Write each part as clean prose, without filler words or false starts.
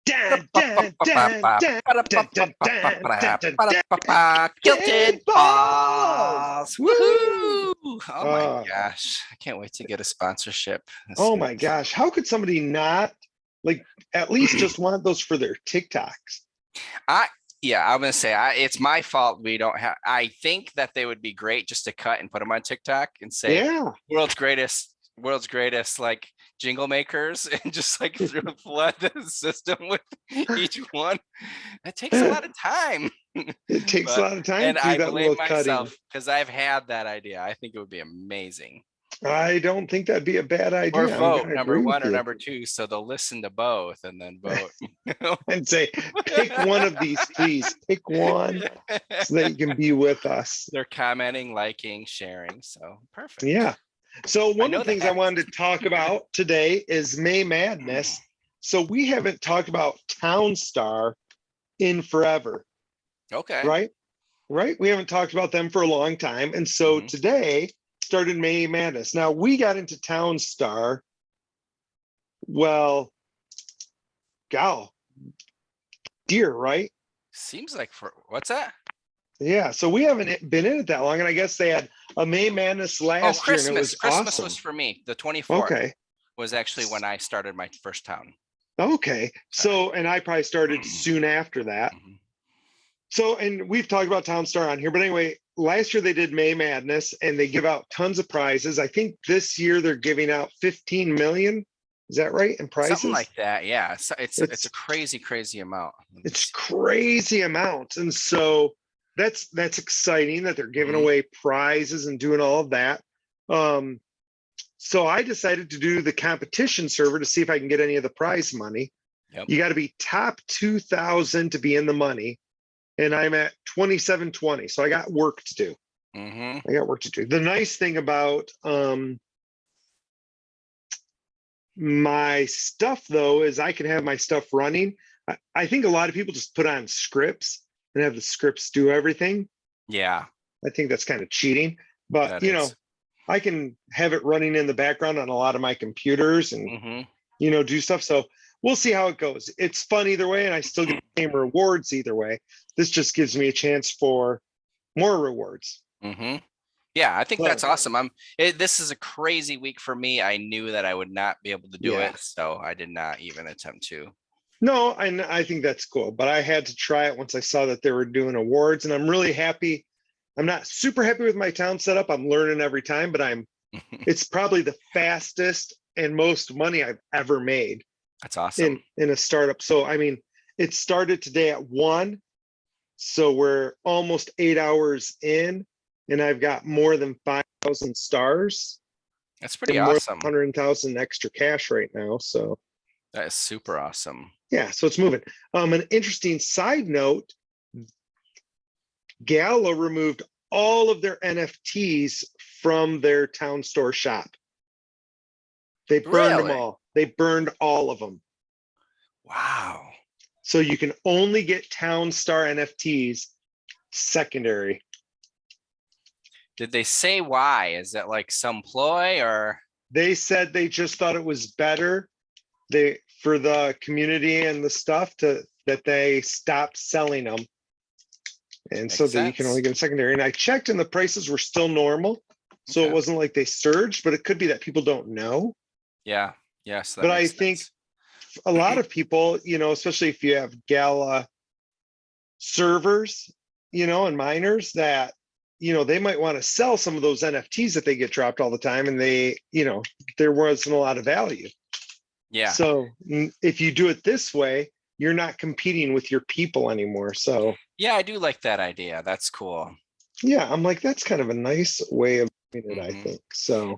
Dun, dun, dun, dun, dun, dun, dun, dun, dun, dun. Kilted Kilted balls. balls. Woo! Woohoo! Oh my Uh, gosh. I can't wait to get a sponsorship. oh my gosh. How could somebody not like at least just want those for their TikToks? I yeah, I'm gonna say it's my fault we don't have. I think that they would be great just to cut and put them on TikTok and say Yeah. world's greatest like jingle makers and just like flood the system with each one. It takes a lot of time. It takes a But lot of time and to do I that blame little cutting. myself because I've had that idea. I think it would be amazing. I don't think that'd be a bad Or idea. I'm vote gonna number agree with one or you number two, so they'll listen to both and then vote. and say, pick one of these, please. Pick one so that you can be with us. They're commenting, liking, sharing. So perfect. Yeah. So I one of know the things I that. wanted to talk about today is May Madness. So we haven't talked about Town Star in forever, Okay. right? Right? We haven't talked about them for a long time. And so Mhm. today started May Madness. Now we got into Town Star. Well, gal, dear, right? Seems like for what's that? Yeah. So we haven't been in it that long. And I guess they had a May Madness Oh, last year and it Christmas. was Christmas awesome. was for me. The 24th Okay. was actually when I started my first town. Okay. Sorry. So, and I probably started soon after that. Mhm. So, and we've talked about Town Star on here, but anyway, last year they did May Madness and they give out tons of prizes. I think this year they're giving out 15 million. Is that right? In Something prizes? like that. Yeah. So it's a It's crazy, crazy amount. it's crazy amounts. And so that's exciting that they're giving Mhm. away prizes and doing all of that. Um, so I decided to do the competition server to see if I can get any of the prize money. Yep. You got to be top 2,000 to be in the money. And I'm at 2720. So I got work to do. Mm-hmm. I got work to do. The nice thing about my stuff though is I can have my stuff running. I think a lot of people just put on scripts and have the scripts do everything. Yeah, I think that's kind of cheating, but that is. I can have it running in the background on a lot of my computers and Mm-hmm. do stuff. So we'll see how it goes. It's fun either way, and I still get the same rewards either way. This just gives me a chance for more rewards. Mm-hmm. Yeah, I think that's So awesome. This is a crazy week for me. I knew that I would not be able to do yeah, it, so I did not even attempt to. no, I think that's cool, but I had to try it once I saw that they were doing awards, and I'm really happy. I'm not super happy with my town setup. I'm learning every time, but it's probably the fastest and most money I've ever made That's awesome. in a startup. So I mean, it started today at 1, so we're almost 8 hours in, and I've got more than 5,000 stars That's pretty and more than awesome. 100,000 extra cash right now. So That is super awesome. yeah, so it's moving. An interesting side note, Gala removed all of their NFTs from their town store shop. They burned them Really? all. They burned all of them. Wow. So you can only get Town Star NFTs secondary. Did they say why? Is that like some ploy or? They said they just thought it was better for the community and the stuff that they stopped selling them. And so Makes that you can sense. only get them secondary. And I checked and the prices were still normal. So it Okay. wasn't like they surged, but it could be that people don't know. Yeah. Yes, that But I makes think sense. a lot of people, especially if you have Gala servers, and miners that, they might want to sell some of those NFTs that they get dropped all the time. And there wasn't a lot of value. Yeah. So if you do it this way, you're not competing with your people anymore. So Yeah, I do like that idea. That's cool. yeah, I'm like, that's kind of a nice way of doing it, I Mhm. think. So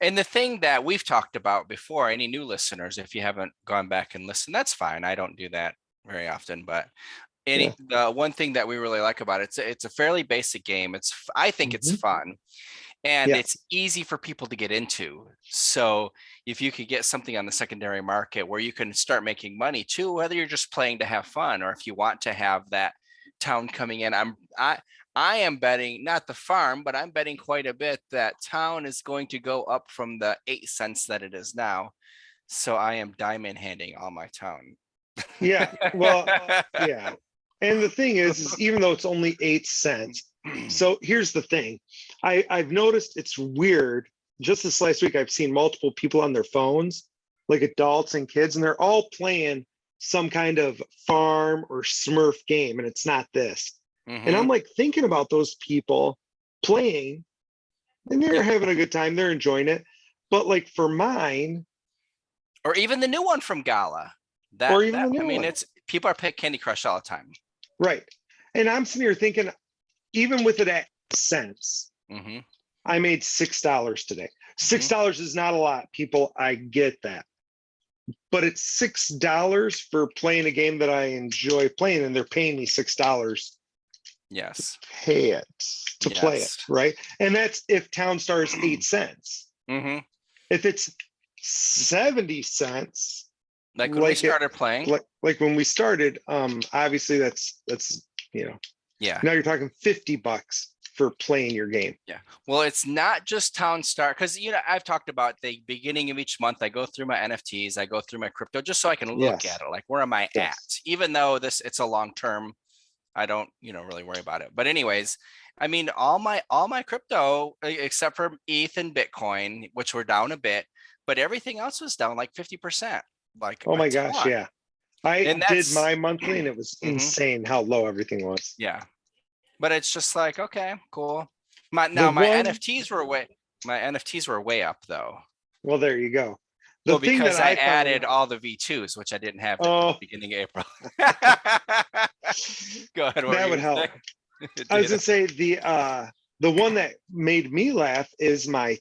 And the thing that we've talked about before, any new listeners, if you haven't gone back and listened, that's fine. I don't do that very often, but yeah. the one thing that we really like about it, it's a fairly basic game. I think it's Mhm. fun and Yeah. it's easy for people to get into. So if you could get something on the secondary market where you can start making money too, whether you're just playing to have fun or if you want to have that town coming in, I am betting not the farm, but I'm betting quite a bit that town is going to go up from the 8 cents that it is now. So I am diamond handing all my town. Yeah. Well, yeah. And the thing is even though it's only 8 cents, so here's the thing. I've noticed it's weird. Just this last week, I've seen multiple people on their phones, like adults and kids, and they're all playing some kind of farm or Smurf game, and it's not this. And I'm Mhm. like thinking about those people playing, and they're Yeah. having a good time, they're enjoying it. But like for mine, Or even the new one from Gala. or even That the I new mean, one, it's people are playing Candy Crush all the time. right? And I'm sitting here thinking, even with it at cents, Hmm. I made $6 today. Hmm. $6 is not a lot, people. I get that. But it's $6 for playing a game that I enjoy playing, and they're paying me $6 Yes. pay it to play it, Yes. right? And that's if Town Star's 8 cents. Hmm. If it's 70 cents, Like when we like it started playing. like when we started, obviously that's Yeah. now you're talking $50 for playing your game. Yeah. Well, it's not just Town Star because I've talked about the beginning of each month. I go through my NFTs, I go through my crypto just so I can look Yes. at it. Like, where am I at? Yes. Even though it's a long term, I don't, really worry about it. But anyways, I mean, all my crypto except for ETH and Bitcoin, which were down a bit, but everything else was down like 50%, like Oh a my gosh, ton. yeah. I And did that's my monthly and it was mhm, insane how low everything was. yeah. But it's just like, okay, cool. The My one, NFTs were way up though. well, there you go. The Well, thing that because I I found, added all the V2s, which I didn't have at the oh, beginning of April. Go ahead, what were that you would gonna help. say? It I was did. gonna say the one that made me laugh is my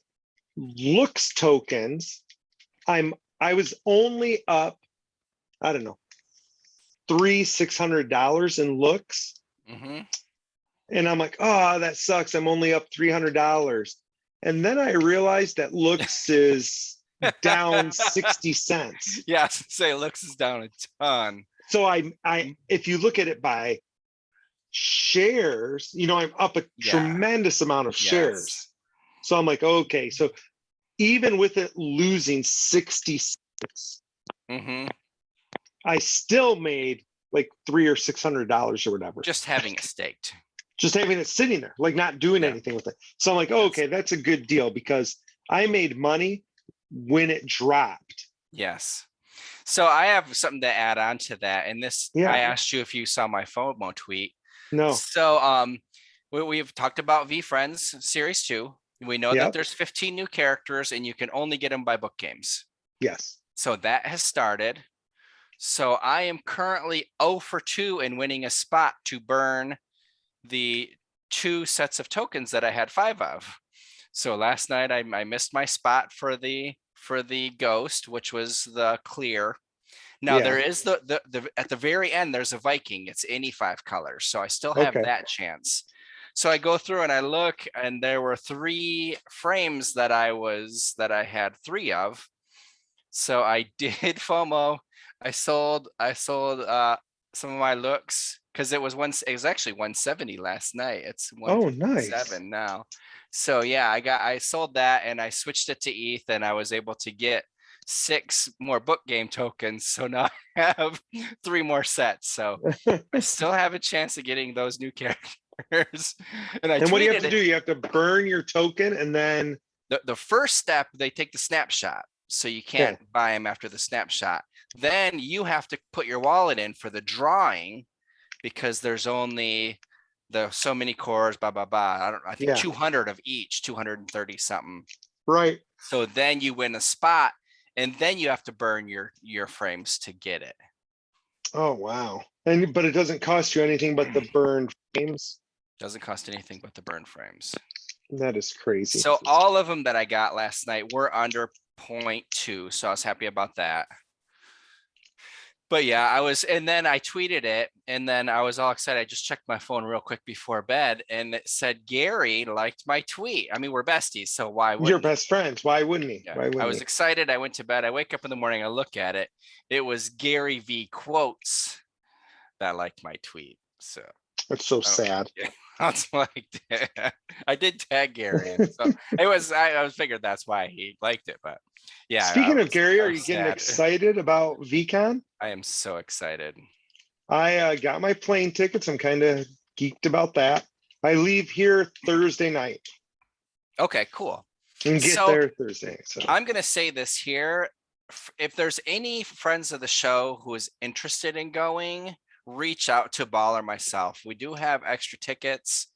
looks tokens. I was only up, I don't know, $600 in looks. Hmm. And I'm like, oh, that sucks. I'm only up $300. And then I realized that looks is down 60 cents. Yeah, say looks is down a ton. So if you look at it by shares, I'm up a Yeah. tremendous amount of Yes. shares. So I'm like, okay, so even with it losing 60 cents, Hmm. I still made like $300 or $600 or whatever, Just having it staked. just having it sitting there, like not doing Yeah. anything with it. So I'm like, oh, Yes. okay, that's a good deal because I made money when it dropped. Yes. So I have something to add on to that. And I Yeah, asked you if you saw my FOMO tweet. no, So we've talked about V Friends Series 2. We know that yep, there's 15 new characters and you can only get them by book games. yes. So that has started. So I am currently 0 for 2 in winning a spot to burn the 2 sets of tokens that I had 5 of. So last night I missed my spot for the ghost, which was the clear. Now there Yeah, is the at the very end there's a Viking. It's any 5 colors, so I still have okay. that chance. So I go through and I look, and there were 3 frames that I had 3 of. So I did FOMO. I sold some of my looks because it was actually 170 last night. It's Oh, nice. 157 now. So yeah, I sold that and I switched it to ETH and I was able to get 6 more book game tokens. So now I have 3 more sets. So I still have a chance of getting those new characters. And I And what do you have tweeted to it. do? You have to burn your token and then, The first step, they take the snapshot. So you can't okay, buy them after the snapshot. Then you have to put your wallet in for the drawing because there's only so many cores, blah, blah, blah. I think yeah, 200 of each, 230 something. right. So then you win a spot and then you have to burn your frames to get it. Oh, wow. But it doesn't cost you anything but the burned frames. Doesn't cost anything but the burn frames. That is crazy. So all of them that I got last night were under 0.2. So I was happy about that. But yeah, and then I tweeted it, and then I was all excited. I just checked my phone real quick before bed, and it said Gary liked my tweet. I mean, we're besties, so why Your wouldn't he? best friends. Why wouldn't he? Yeah, Why I wouldn't was he? excited. I went to bed. I wake up in the morning. I look at it. It was Gary V quotes that liked my tweet. So That's so I don't- sad. yeah, That's like I did tag Gary, and so it was. I was figured that's why he liked it, but yeah, Speaking of Gary, I are was you getting sad. excited about VCon? I am so excited. I got my plane tickets. I'm kind of geeked about that. I leave here Thursday night Okay, cool. and get So there Thursday. So I'm gonna say this here. If there's any friends of the show who is interested in going, reach out to Ball or myself. We do have extra tickets.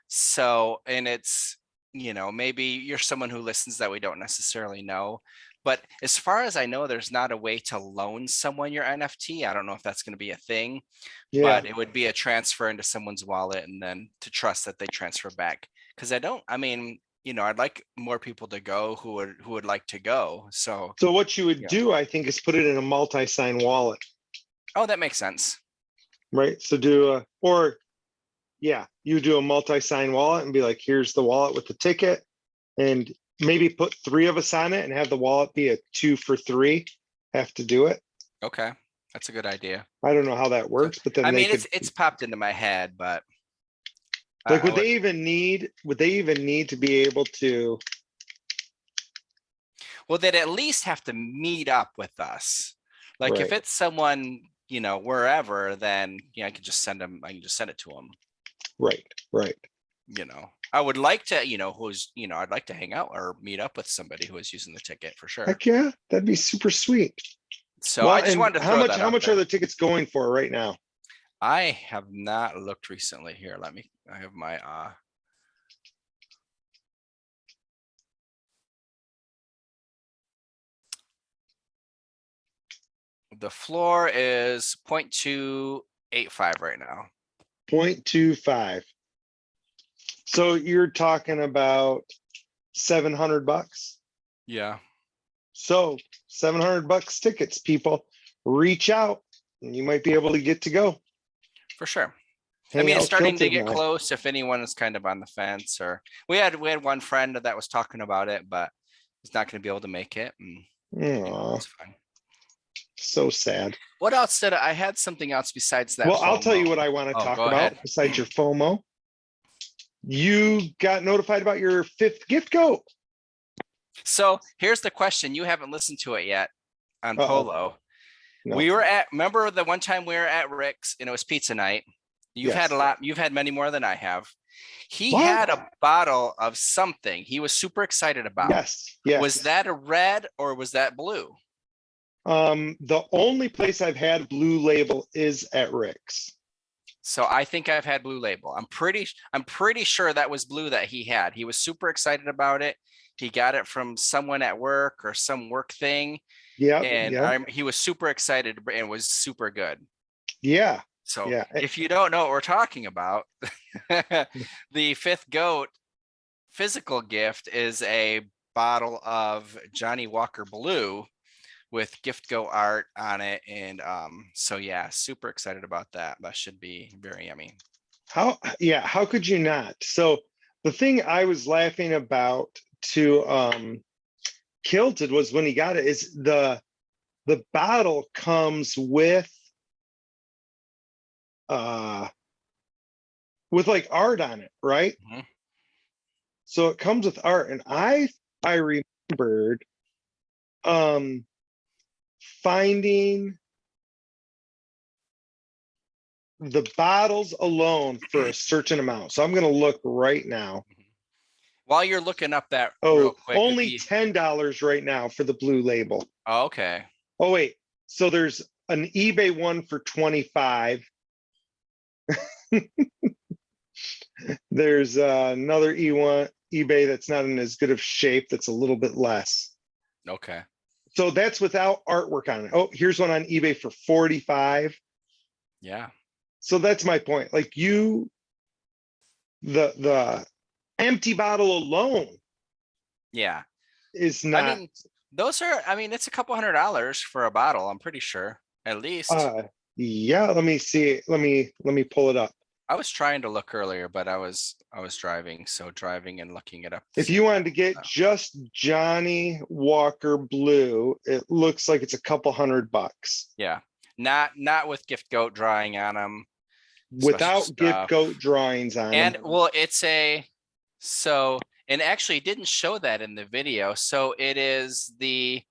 So, and it's, maybe you're someone who listens that we don't necessarily know. But as far as I know, there's not a way to loan someone your NFT. I don't know if that's going to be a thing, yeah, but it would be a transfer into someone's wallet and then to trust that they transfer back. Because I mean, I'd like more people to go who would like to go. So, so what you would yeah. do, I think, is put it in a multi-sign wallet, Oh, that makes sense. right? So do a, or yeah, you do a multi-sign wallet and be like, here's the wallet with the ticket, and maybe put three of us on it and have the wallet be a 2 for 3. Have to do it. Okay, that's a good idea. I don't know how that works, but then I they mean, could, it's popped into my head, but like, I would they even need to be able to? well, they'd at least have to meet up with us. Like if Right. it's someone, wherever, then I can just send them. I can just send it to them. Right. I would like to, I'd like to hang out or meet up with somebody who is using the ticket for sure. Heck yeah, that'd be super sweet. So Well, I just and wanted to how throw much that how out much there. are the tickets going for right now? I have not looked recently. Here, I have my the floor is 0.285 right now. 0.25. So you're talking about $700. Yeah. So $700 tickets, people. Reach out and you might be able to get to go. For sure. Hang It's out starting to Kilted get now. close. If anyone is kind of on the fence, or we had one friend that was talking about it, but he's not going to be able to make it. And Aw, it's fine. so sad. What else did I had something else besides that? Well, I'll tell you FOMO. what I want to Oh, talk go about ahead. besides your FOMO. You got notified about your 5th gift go. So here's the question. You haven't listened to it yet on Uh-oh. Polo. No. Remember the one time we were at Rick's and it was pizza night? You've had Yes. a lot. You've had many more than I have. He What? had a bottle of something he was super excited about. Yes. Was that a red or was that blue? The only place I've had Blue Label is at Rick's. So I think I've had Blue Label. I'm pretty sure that was blue that he had. He was super excited about it. He got it from someone at work or some work thing. Yeah. And he was super excited and it was super good. Yeah. So Yeah. if you don't know what we're talking about, the 5th goat physical gift is a bottle of Johnny Walker Blue with gift go art on it. And so yeah, super excited about that. That should be very yummy. How could you not? So the thing I was laughing about to Kilted was when he got it is the bottle comes with like art on it, right? Mhm. So it comes with art, and I remembered finding the bottles alone for a certain amount. So I'm going to look right now. While you're looking up that Oh, real quick, only $10 right now for the Blue Label. Oh, okay. Oh, wait. So there's an eBay one for 25. There's another eBay that's not in as good of shape. That's a little bit less. Okay. So that's without artwork on it. Oh, here's one on eBay for 45. Yeah. So that's my point. Like the empty bottle alone. Yeah. Is not. I mean, it's a couple $100 for a bottle. I'm pretty sure, at least. Yeah. Let me see. Let me pull it up. I was trying to look earlier, but I was driving. So driving and looking it up. If you wanted to get just Johnny Walker Blue, it looks like it's a couple $100. Yeah. Not with gift goat drawing on them. special without gift stuff. goat drawings on And them. well, and actually it didn't show that in the video. So it is the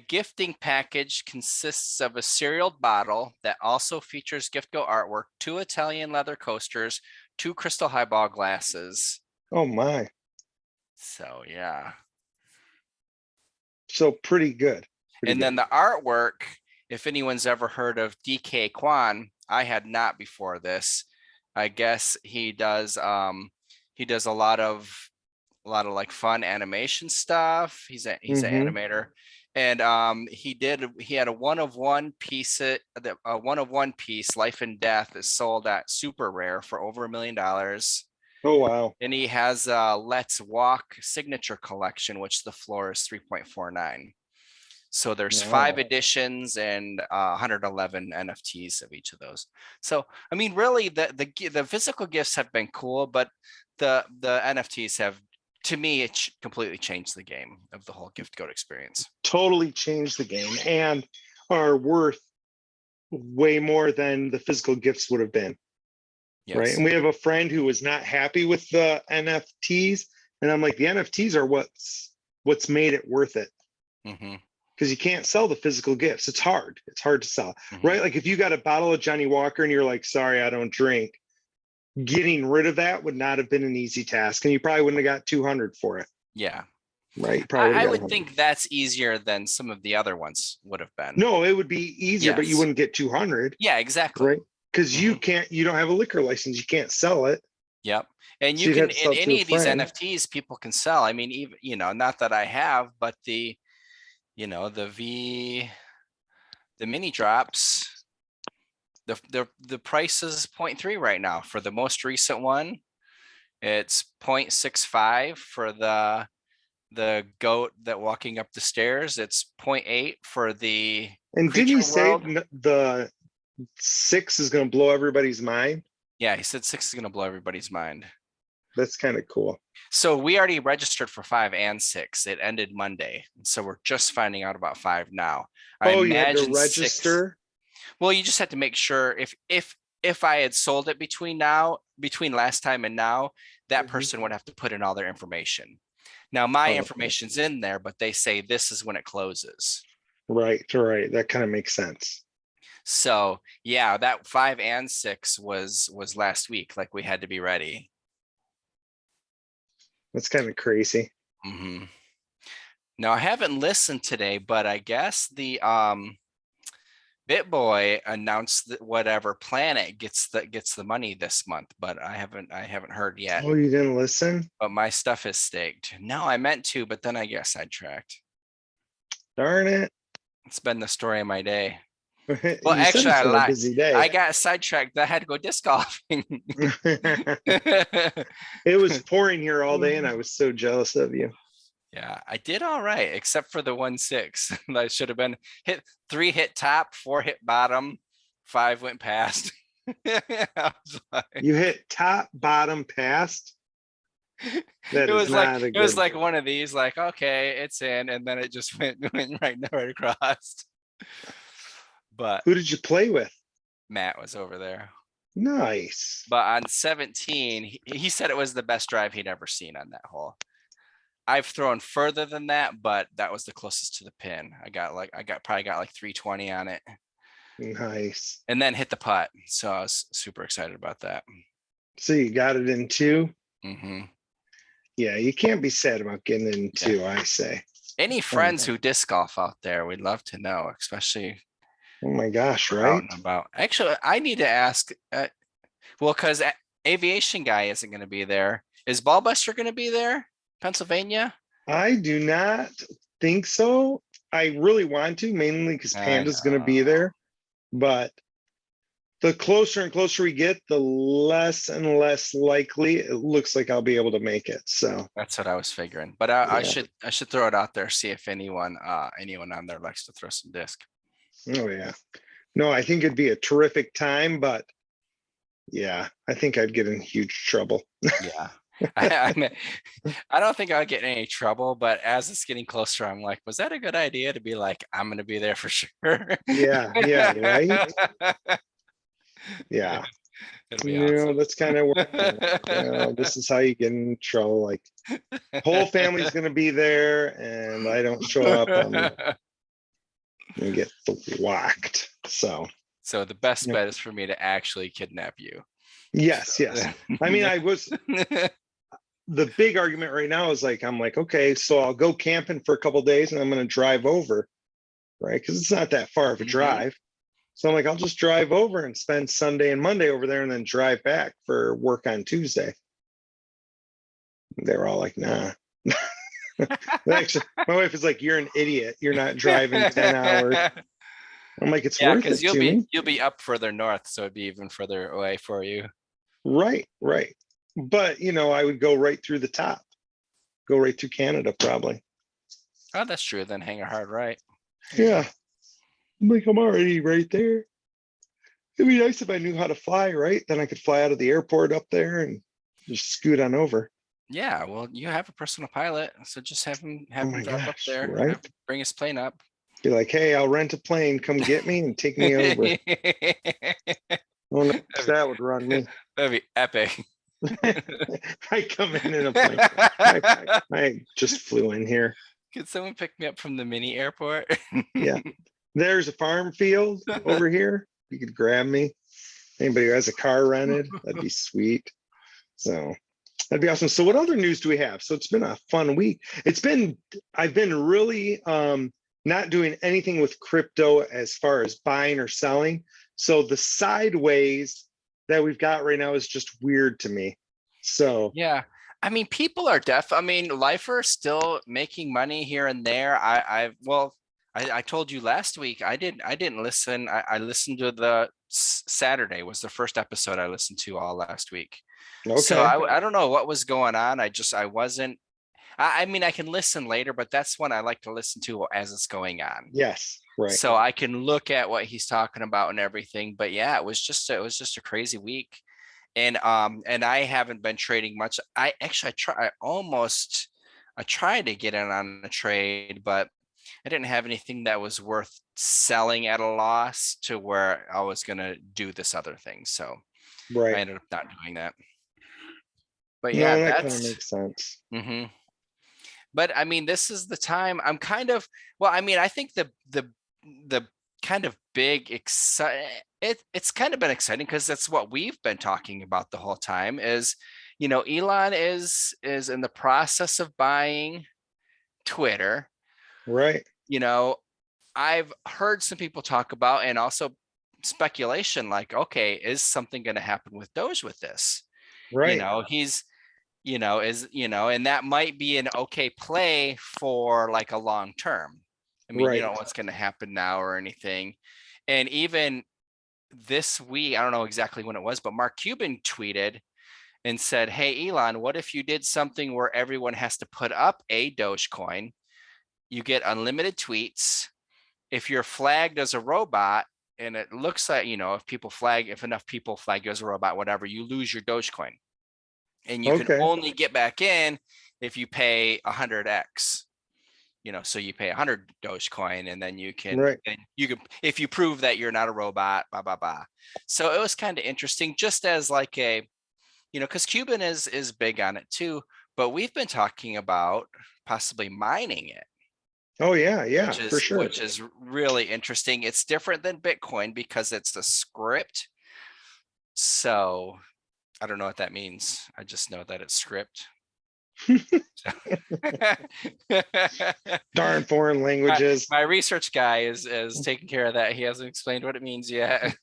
gifting package consists of a cerealed bottle that also features gift go artwork, 2 Italian leather coasters, 2 crystal highball glasses. Oh my. So yeah. So pretty good. And then the artwork, if anyone's ever heard of DK Kwan, I had not before this. I guess he does a lot of like fun animation stuff. He's an animator. And he had a one of one piece Life and Death is sold at Super Rare for over $1 million. Oh wow. And he has a Let's Walk signature collection, which the floor is 3.49. So there's 5 editions and 111 NFTs of each of those. So I mean, really, the physical gifts have been cool, but the NFTs have, to me, it completely changed the game of the whole gift goat experience. Totally changed the game and are worth way more than the physical gifts would have been. Yes. Right. And we have a friend who was not happy with the NFTs. And I'm like, the NFTs are what's made it worth it. Because you can't sell the physical gifts. It's hard to sell, right? Like if you got a bottle of Johnny Walker and you're like, sorry, I don't drink, getting rid of that would not have been an easy task. And you probably wouldn't have got 200 for it. Yeah. Right. I would think that's easier than some of the other ones would have been. No, it would be easier, but you wouldn't get 200. Yeah, exactly. Right. Because you don't have a liquor license. You can't sell it. Yep. And you can, in any of these NFTs, people can sell. I mean, even, not that I have, but the mini drops, the price is 0.3 right now for the most recent one. It's 0.65 for the goat that walking up the stairs. It's 0.8 for the and did he say the 6 is going to blow everybody's mind? Yeah, he said 6 is going to blow everybody's mind. That's kind of cool. So we already registered for 5 and 6. It ended Monday. So we're just finding out about 5 now. You had to register? 6, well, you just have to make sure if I had sold it between last time and now, that person would have to put in all their information. Now my information's in there, but they say this is when it closes. Right. That kind of makes sense. So yeah, that 5 and 6 was last week. Like we had to be ready. That's kind of crazy. Now I haven't listened today, but I guess the BitBoy announced that whatever planet gets the money this month, but I haven't heard yet. Oh, you didn't listen? But my stuff is staked. No, I meant to, but then I got sidetracked. Darn it. It's been the story of my day. Well, actually, I lied. Busy day. I got sidetracked. I had to go disc golfing. It was pouring here all day, and I was so jealous of you. Yeah, I did all right, except for the 1-6. That should have been 3 hit top, 4 hit bottom, 5 went past. You hit top, bottom, past. It was like one of these, like, okay, it's in, and then it just went right across. But who did you play with? Matt was over there. Nice. But on 17, he said it was the best drive he'd ever seen on that hole. I've thrown further than that, but that was the closest to the pin. I probably got like 320 on it. Nice. And then hit the putt. So I was super excited about that. So you got it in 2? Yeah, you can't be sad about getting it in 2, I say. Any friends who disc golf out there, we'd love to know, especially. Oh my gosh, right? Actually, I need to ask, because Aviation Guy isn't going to be there. Is Ballbuster going to be there? Pennsylvania? I do not think so. I really want to, mainly because Panda's going to be there. But the closer and closer we get, the less and less likely it looks like I'll be able to make it. So that's what I was figuring. But I should throw it out there, see if anyone on there likes to throw some disc. Oh yeah. No, I think it'd be a terrific time, but yeah, I think I'd get in huge trouble. Yeah. I don't think I'll get in any trouble, but as it's getting closer, I'm like, was that a good idea to be like, I'm going to be there for sure? Yeah, right. Yeah. It'll be awesome. That's kind of where this is how you get in trouble. Like, whole family's gonna be there, and I don't show up, I'm gonna get whacked. So So the best yeah. bet is for me to actually kidnap you. Yes. I mean, the big argument right now is like, I'm like, okay, so I'll go camping for a couple days and I'm gonna drive over, right? Because it's not that far of a Mhm. drive. So I'm like, I'll just drive over and spend Sunday and Monday over there and then drive back for work on Tuesday. They were all like, nah. Actually, my wife is like, you're an idiot. You're not driving 10 hours. I'm like, it's Yeah, worth because it to me. you'll be up further north, so it'd be even further away for you. Right. But I would go right through the top, go right to Canada probably. Oh, that's true. Then hang a hard right. Yeah. I'm like, I'm already right there. It'd be nice if I knew how to fly, right? Then I could fly out of the airport up there and just scoot on over. Yeah, well, you have a personal pilot, so just have him Oh my drive up gosh, there, right? bring his plane up. Be like, hey, I'll rent a plane, come get me and take me over. Oh, no, that would run me. That'd be epic. I come in a plane. I just flew in here. Could someone pick me up from the mini airport? Yeah. There's a farm field over here. You could grab me. Anybody who has a car rented, that'd be sweet. So that'd be awesome. So what other news do we have? So it's been a fun week. I've been really not doing anything with crypto as far as buying or selling. So the sideways that we've got right now is just weird to me. So yeah, I mean, people are I mean, lifers still making money here and there. I told you last week I didn't listen. I listened to the Saturday was the first episode I listened to all last week. So okay. I don't know what was going on. I wasn't. I mean, I can listen later, but that's when I like to listen to as it's going on. Yes, right. So I can look at what he's talking about and everything. But yeah, it was just a crazy week. And I haven't been trading much. I tried to get in on a trade, but I didn't have anything that was worth selling at a loss to where I was gonna do this other thing. So I Right. ended up not doing that. But No, yeah, that kind of that's makes sense. But I mean, this is the time I'm kind of, well, I mean, I think the kind of big it's kind of been exciting because that's what we've been talking about the whole time is, Elon is in the process of buying Twitter. Right. I've heard some people talk about, and also speculation like, okay, is something going to happen with Doge with this? Right. He's and that might be an okay play for like a long term. I mean, you Right. don't know what's going to happen now or anything. And even this week, I don't know exactly when it was, but Mark Cuban tweeted and said, hey, Elon, what if you did something where everyone has to put up a Dogecoin? You get unlimited tweets. If you're flagged as a robot, and it looks like, if enough people flag you as a robot, whatever, you lose your Dogecoin. And you can Okay. only get back in if you pay 100x. So you pay 100 Dogecoin, and then you can, if you prove that you're not a robot, blah blah blah. So it was kind of interesting, just as like a, because Cuban is big on it too. But we've been talking about possibly mining it. Oh yeah, for sure. Which is really interesting. It's different than Bitcoin because it's the script. So I don't know what that means. I just know that it's script. Darn foreign languages. My research guy is taking care of that. He hasn't explained what it means yet.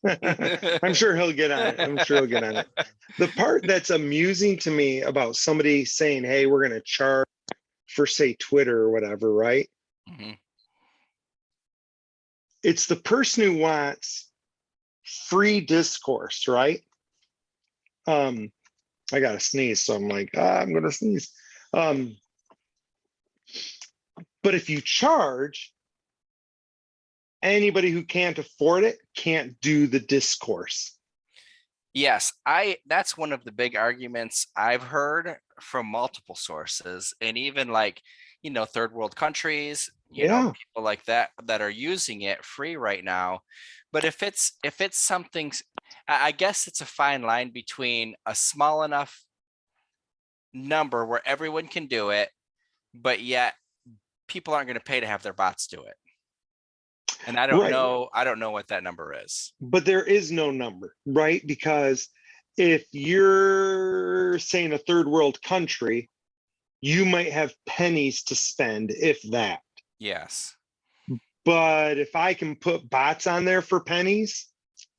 I'm sure he'll get on it. The part that's amusing to me about somebody saying, hey, we're going to charge for, say, Twitter or whatever, right? Mm-hmm. It's the person who wants free discourse, right? I got to sneeze, so I'm like, I'm going to sneeze. But if you charge, anybody who can't afford it can't do the discourse. Yes, that's one of the big arguments I've heard from multiple sources, and even like, third world countries, people like that are using it free right now. But if it's something, I guess it's a fine line between a small enough number where everyone can do it, but yet people aren't going to pay to have their bots do it. And I don't Right. know what that number is. But there is no number, right? Because if you're saying a third world country, you might have pennies to spend, if that. Yes. But if I can put bots on there for pennies,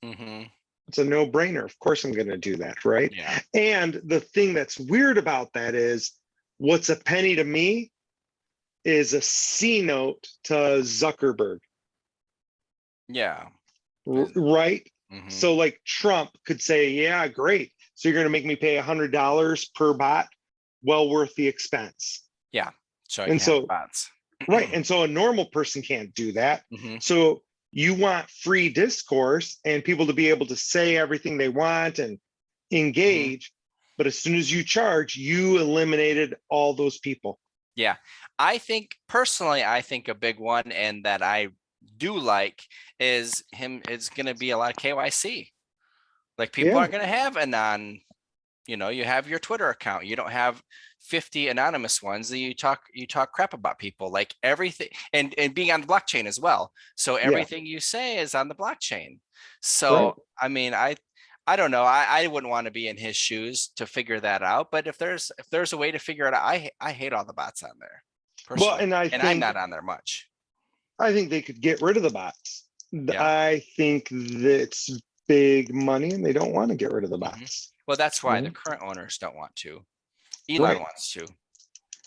Mm-hmm. it's a no-brainer. Of course I'm going to do that, right? Yeah. And the thing that's weird about that is what's a penny to me is a C note to Zuckerberg, Yeah. right? Mm-hmm. So like Trump could say, yeah, great. So you're going to make me pay $100 per bot. Well worth the expense. Yeah. So I And can have so, bots. right. And so a normal person can't do that. Mm-hmm. So you want free discourse and people to be able to say everything they want and engage. But as soon as you charge, you eliminated all those people. Yeah. I think personally, I think a big one and that I do like is going to be a lot of KYC. Like people Yeah. aren't going to have a you have your Twitter account. You don't have 50 anonymous ones that you talk crap about people, like everything, and being on the blockchain as well. So Yeah. everything you say is on the blockchain. So Right. I mean, I don't know. I wouldn't want to be in his shoes to figure that out. But if there's a way to figure it out, I hate all the bots on there Well, personally, and I'm not on there much. I think they could get rid of the bots. Yeah. I think that's big money and they don't want to get rid of the Mhm. bots. Well, that's why the Mhm. current owners don't want to. Elon Right. wants to.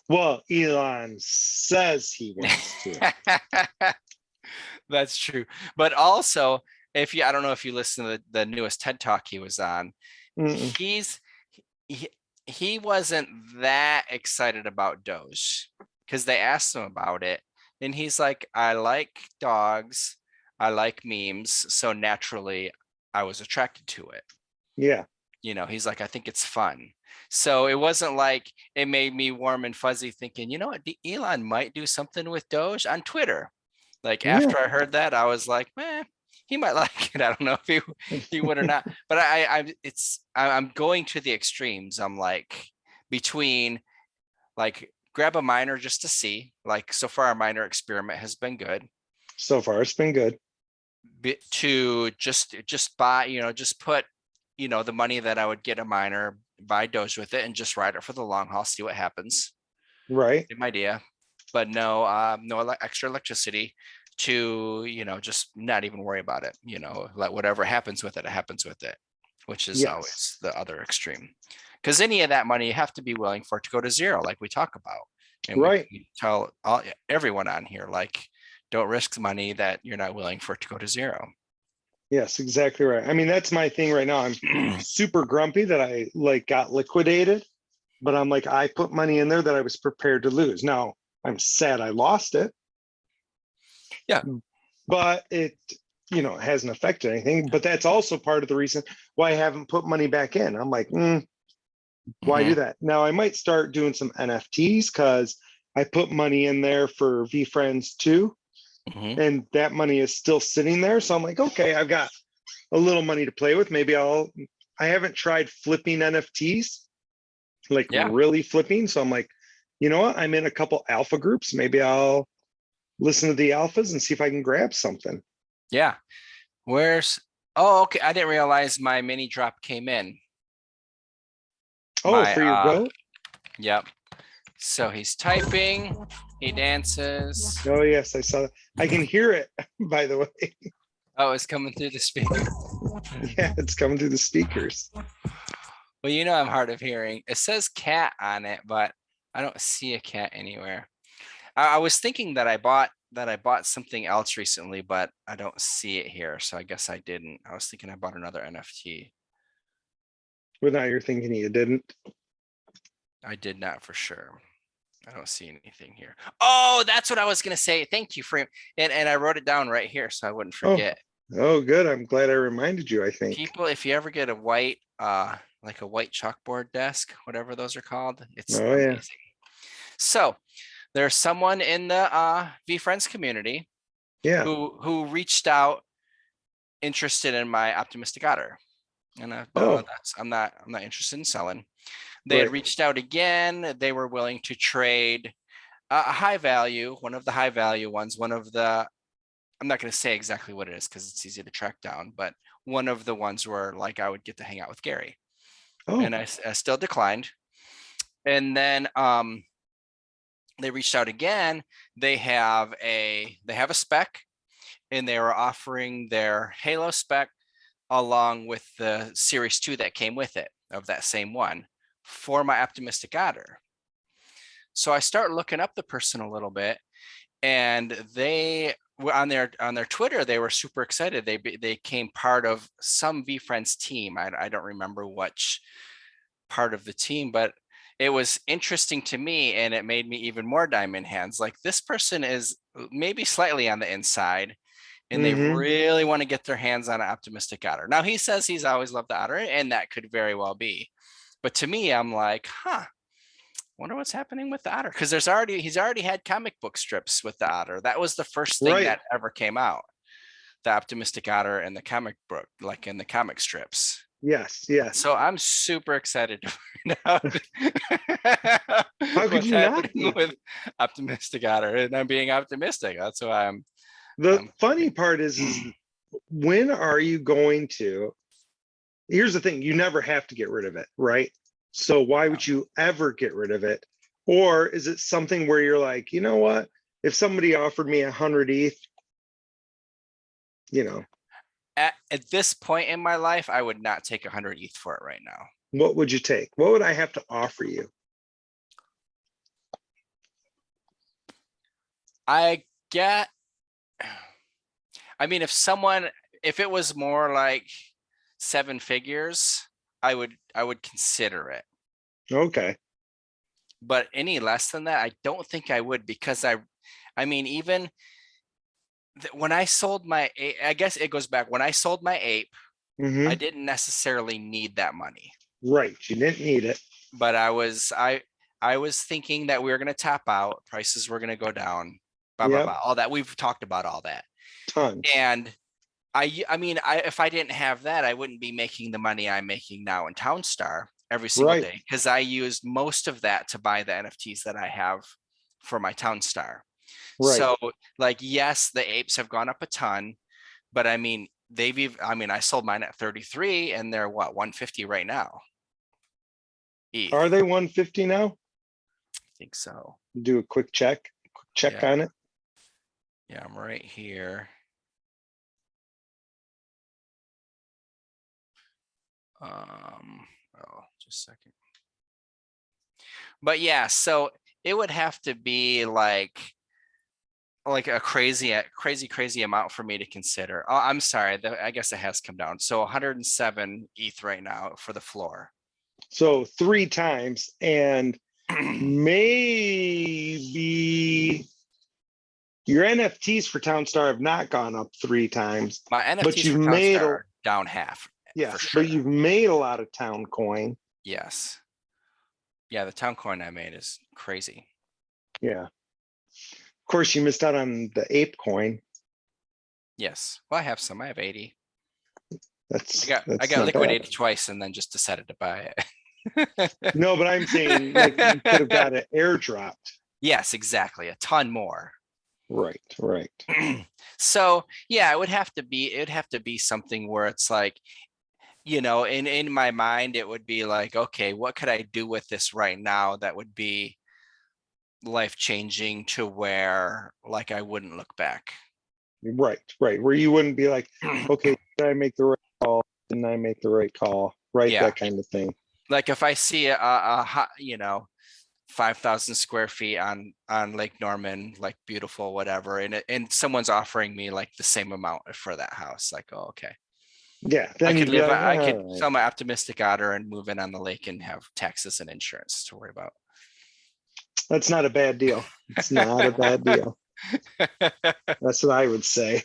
Well, Elon says he wants to. That's true. But also, I don't know if you listen to the newest TED Talk he was on, Mm-mm. he, he wasn't that excited about Doge because they asked him about it. And he's like, I like dogs, I like memes. So naturally, I was attracted to it. Yeah. He's like, I think it's fun. So it wasn't like it made me warm and fuzzy thinking, you know what, Elon might do something with Doge on Twitter. Like Yeah. after I heard that, I was like, he might like it. I don't know if he would or not. But I'm going to the extremes. I'm like between like grab a miner just to see. Like so far, our miner experiment has been good. So far, it's been good. To just buy, just put, the money that I would get a miner, buy Doge with it, and just ride it for the long haul, see what happens. Right. Same idea, but no extra electricity to, just not even worry about it. Let whatever happens with it, it happens with it, which is Yes. always the other extreme. Because any of that money, you have to be willing for it to go to zero, like we talk about. And Right. we tell everyone on here, like, don't risk money that you're not willing for it to go to zero. Yes, exactly right. I mean, that's my thing right now. I'm super grumpy that I like got liquidated, but I'm like, I put money in there that I was prepared to lose. Now I'm sad I lost it. Yeah. But it, hasn't affected anything. But that's also part of the reason why I haven't put money back in. I'm like, why do that? Now I might start doing some NFTs because I put money in there for VFriends too. And that money is still sitting there. So I'm like, okay, I've got a little money to play with. Maybe I haven't tried flipping NFTs, like really flipping. So I'm like, you know what? I'm in a couple alpha groups. Maybe I'll listen to the alphas and see if I can grab something. Yeah. Okay. I didn't realize my mini drop came in. For your goat? Yep. So he's typing, he dances. Oh yes, I saw that. I can hear it, by the way. Oh, it's coming through the speaker. Yeah, it's coming through the speakers. Well, I'm hard of hearing. It says cat on it, but I don't see a cat anywhere. I was thinking that I bought something else recently, but I don't see it here. So I guess I didn't. I was thinking I bought another NFT. But now you're thinking you didn't. I did not for sure. I don't see anything here. Oh, that's what I was going to say. Thank you for and I wrote it down right here so I wouldn't forget. Oh, good. I'm glad I reminded you, I think. People, if you ever get a white, like a white chalkboard desk, whatever those are called, it's amazing. Yeah. So there's someone in the VFriends community who reached out interested in my optimistic otter. And Oh, I'm not interested in selling. They had right. reached out again. They were willing to trade a high value, one of the high value ones, one of the, I'm not going to say exactly what it is because it's easy to track down, but one of the ones where like I would get to hang out with Gary. Oh, And I still declined. And then they reached out again. They have a spec, and they were offering their Halo spec along with the Series 2 that came with it of that same one for my optimistic otter. So I start looking up the person a little bit, and they on their Twitter, they were super excited. They came part of some VFriends team. I don't remember which part of the team, but it was interesting to me, and it made me even more diamond hands. Like, this person is maybe slightly on the inside, and they mm-hmm. really want to get their hands on an optimistic otter. Now, he says he's always loved the otter, and that could very well be. But to me, I'm like, wonder what's happening with the otter, because he's already had comic book strips with the otter. That was the first thing Right. that ever came out, the optimistic otter and the comic book, like in the comic strips. Yes, yes. So I'm super excited to find out How could what's you not happening be? with optimistic otter, and I'm being optimistic. That's why The I'm funny part is when are you going to? Here's the thing, you never have to get rid of it, right? So why would you ever get rid of it? Or is it something where you're like, you know what? If somebody offered me 100 ETH, you know, at this point in my life, I would not take 100 ETH for it right now. what would you take? What would I have to offer you? I get, I mean, if it was more like 7 figures, I would consider it. Okay. But any less than that, I don't think I would, because I mean, even when I sold my, I guess it goes back, when I sold my ape, I Mm-hmm. didn't necessarily need that money, Right. You didn't need it. but I was thinking that we were going to top out, prices were going to go down, blah blah Yep. blah, all that we've talked about, all that. Tons. And I mean, if I didn't have that, I wouldn't be making the money I'm making now in Townstar every single Right. day, because I used most of that to buy the NFTs that I have for my Townstar. Right. So, like, yes, the apes have gone up a ton, but I mean, I mean, I sold mine at 33, and they're what, 150 right now. ETH. Are I they 150 now? think so. Do a quick check Yeah. on it. Yeah, I'm right here. Just a second. But yeah, so it would have to be like a crazy amount for me to consider. Oh, I'm sorry. I guess it has come down. So 107 ETH right now for the floor. So 3 times, and maybe your NFTs for Townstar have not gone up 3 times, My but NFTs you've for made Townstar are down half. yes, For sure. but you've made a lot of Town Coin. Yes. Yeah, the town coin I made is crazy. Yeah. Of course, you missed out on the Ape Coin. Yes. Well, I have some. I have 80. That's I not got liquidated bad. twice and then just decided to buy it. No, but I'm saying like you could have got it airdropped. Yes, exactly. A ton more. Right, right. So yeah, it would have to be something where it's like, in my mind, it would be like, okay, what could I do with this right now that would be life changing, to where like I wouldn't look back. Right, right. Where you wouldn't be like, okay, did I make the right call? Didn't I make the right call? Right, Yeah. that kind of thing. Like if I see a 5,000 square feet on Lake Norman, like beautiful, whatever, and someone's offering me like the same amount for that house, like, oh, okay. Yeah, then you'd be like, I all could right. sell my optimistic otter and move in on the lake and have taxes and insurance to worry about. That's not a bad deal. It's not a bad deal. That's what I would say.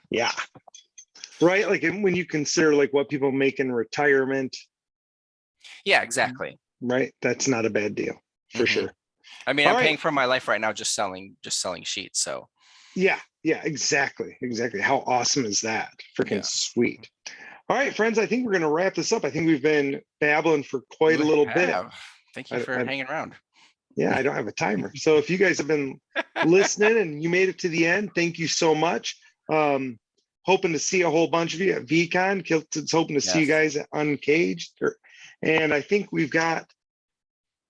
Yeah. Right. Like when you consider like what people make in retirement, Yeah, exactly. right? That's not a bad deal for Mhm. sure. I mean, All I'm right. paying for my life right now just selling sheets. So Yeah. Yeah, exactly. Exactly. How awesome is that? Freaking Yeah. sweet. All right, friends, I think we're going to wrap this up. I think we've been babbling for quite a You little bit. have. Thank you for hanging around. Yeah, I don't have a timer. So if you guys have been listening and you made it to the end, thank you so much. Hoping to see a whole bunch of you at VCon. Kilton's hoping to see you Yes. guys at Uncaged. And I think we've got,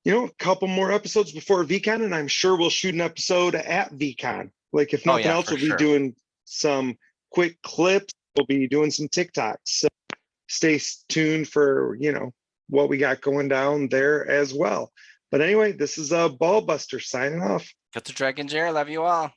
a couple more episodes before VCon, and I'm sure we'll shoot an episode at VCon. Like if Oh nothing yeah, else, for we'll be sure. doing some quick clips. We'll be doing some TikToks. So stay tuned for, what we got going down there as well. But anyway, this is a Ball Buster signing off. Cut the Dragon's Air. Love you all.